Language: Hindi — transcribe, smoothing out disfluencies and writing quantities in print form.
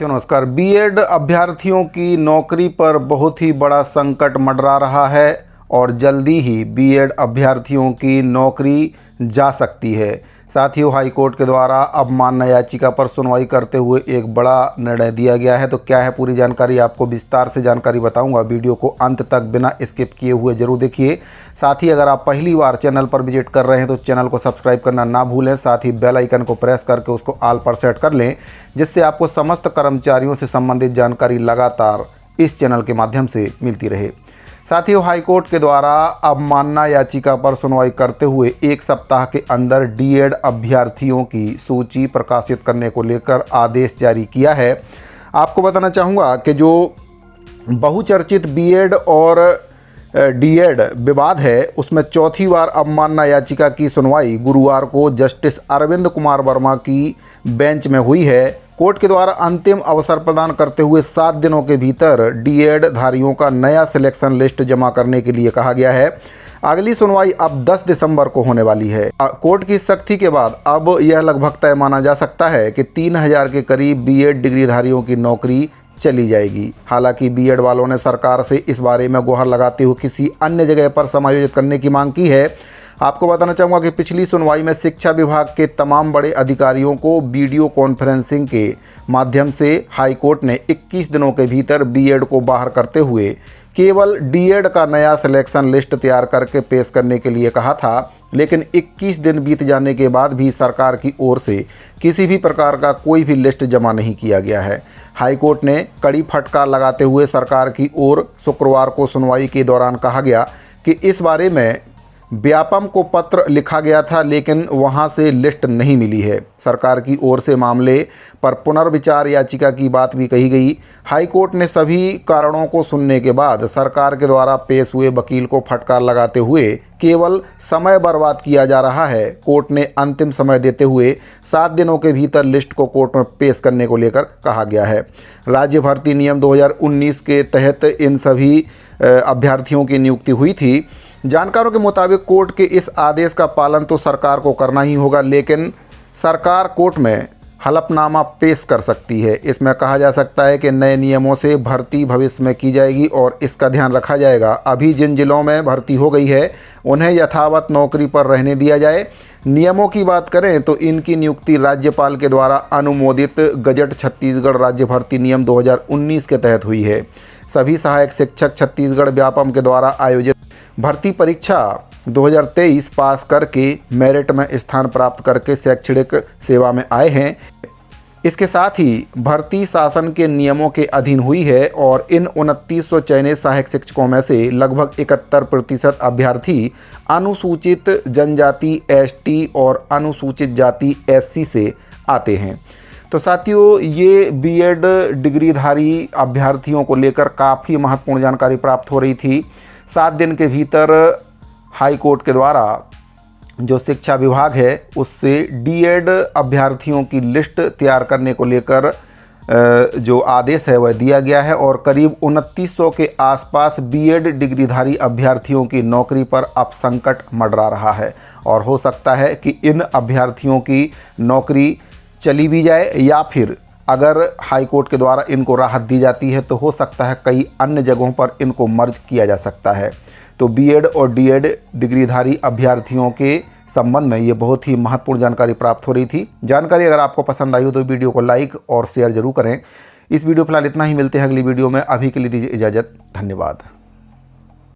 नमस्कार। बीएड अभ्यर्थियों की नौकरी पर बहुत ही बड़ा संकट मंडरा रहा है और जल्दी ही बीएड अभ्यर्थियों की नौकरी जा सकती है। साथियों, हाईकोर्ट के द्वारा अवमानना याचिका पर सुनवाई करते हुए एक बड़ा निर्णय दिया गया है। तो क्या है पूरी जानकारी, आपको विस्तार से जानकारी बताऊंगा। वीडियो को अंत तक बिना स्किप किए हुए जरूर देखिए। साथ ही अगर आप पहली बार चैनल पर विजिट कर रहे हैं तो चैनल को सब्सक्राइब करना ना भूलें। साथ ही बेल आइकन को प्रेस करके उसको ऑल पर सेट कर लें, जिससे आपको समस्त कर्मचारियों से संबंधित जानकारी लगातार इस चैनल के माध्यम से मिलती रहे। साथियों, हाईकोर्ट के द्वारा अवमानना याचिका पर सुनवाई करते हुए एक सप्ताह के अंदर डीएड अभ्यर्थियों की सूची प्रकाशित करने को लेकर आदेश जारी किया है। आपको बताना चाहूँगा कि जो बहुचर्चित बीएड और डीएड विवाद है, उसमें चौथी बार अवमानना याचिका की सुनवाई गुरुवार को जस्टिस अरविंद कुमार वर्मा की बेंच में हुई है। कोर्ट के द्वारा अंतिम अवसर प्रदान करते हुए 7 दिनों के भीतर डीएड धारियों का नया सिलेक्शन लिस्ट जमा करने के लिए कहा गया है। अगली सुनवाई अब 10 दिसंबर को होने वाली है। कोर्ट की सख्ती के बाद अब यह लगभग तय माना जा सकता है कि 3000 के करीब बीएड डिग्रीधारियों की नौकरी चली जाएगी। हालांकि बीएड वालों ने सरकार से इस बारे में गुहार लगाते हुए किसी अन्य जगह पर समायोजित करने की मांग की है। आपको बताना चाहूँगा कि पिछली सुनवाई में शिक्षा विभाग के तमाम बड़े अधिकारियों को वीडियो कॉन्फ्रेंसिंग के माध्यम से हाईकोर्ट ने 21 दिनों के भीतर बीएड को बाहर करते हुए केवल डीएड का नया सिलेक्शन लिस्ट तैयार करके पेश करने के लिए कहा था। लेकिन 21 दिन बीत जाने के बाद भी सरकार की ओर से किसी भी प्रकार का कोई भी लिस्ट जमा नहीं किया गया है। हाईकोर्ट ने कड़ी फटकार लगाते हुए सरकार की ओर शुक्रवार को सुनवाई के दौरान कहा गया कि इस बारे में व्यापम को पत्र लिखा गया था, लेकिन वहां से लिस्ट नहीं मिली है। सरकार की ओर से मामले पर पुनर्विचार याचिका की बात भी कही गई। हाईकोर्ट ने सभी कारणों को सुनने के बाद सरकार के द्वारा पेश हुए वकील को फटकार लगाते हुए केवल समय बर्बाद किया जा रहा है। कोर्ट ने अंतिम समय देते हुए 7 दिनों के भीतर लिस्ट को कोर्ट में पेश करने को लेकर कहा गया है। राज्य भर्ती नियम 2019 के तहत इन सभी अभ्यर्थियों की नियुक्ति हुई थी। जानकारों के मुताबिक कोर्ट के इस आदेश का पालन तो सरकार को करना ही होगा, लेकिन सरकार कोर्ट में हलफनामा पेश कर सकती है। इसमें कहा जा सकता है कि नए नियमों से भर्ती भविष्य में की जाएगी और इसका ध्यान रखा जाएगा। अभी जिन जिलों में भर्ती हो गई है उन्हें यथावत नौकरी पर रहने दिया जाए। नियमों की बात करें तो इनकी नियुक्ति राज्यपाल के द्वारा अनुमोदित गजट छत्तीसगढ़ राज्य भर्ती नियम 2019 के तहत हुई है। सभी सहायक शिक्षक छत्तीसगढ़ व्यापम के द्वारा आयोजित भर्ती परीक्षा 2023 पास करके मेरिट में स्थान प्राप्त करके शैक्षणिक सेवा में आए हैं। इसके साथ ही भर्ती शासन के नियमों के अधीन हुई है और इन 2900 चयनित सहायक शिक्षकों में से लगभग 71% अभ्यर्थी अनुसूचित जनजाति एसटी और अनुसूचित जाति एससी से आते हैं। तो साथियों, ये बीएड डिग्रीधारी अभ्यर्थियों को लेकर काफ़ी महत्वपूर्ण जानकारी प्राप्त हो रही थी। 7 दिन के भीतर हाईकोर्ट के द्वारा जो शिक्षा विभाग है उससे डीएड अभ्यर्थियों की लिस्ट तैयार करने को लेकर जो आदेश है वह दिया गया है और करीब 2900 के आसपास बीएड डिग्रीधारी अभ्यर्थियों की नौकरी पर अब संकट मंडरा रहा है। और हो सकता है कि इन अभ्यर्थियों की नौकरी चली भी जाए, या फिर अगर हाईकोर्ट के द्वारा इनको राहत दी जाती है तो हो सकता है कई अन्य जगहों पर इनको मर्ज किया जा सकता है। तो बीएड और डीएड डिग्रीधारी अभ्यर्थियों के संबंध में ये बहुत ही महत्वपूर्ण जानकारी प्राप्त हो रही थी। जानकारी अगर आपको पसंद आई हो तो वीडियो को लाइक और शेयर जरूर करें। इस वीडियो फिलहाल इतना ही, मिलते हैं अगली वीडियो में। अभी के लिए दीजिए इजाज़त। धन्यवाद।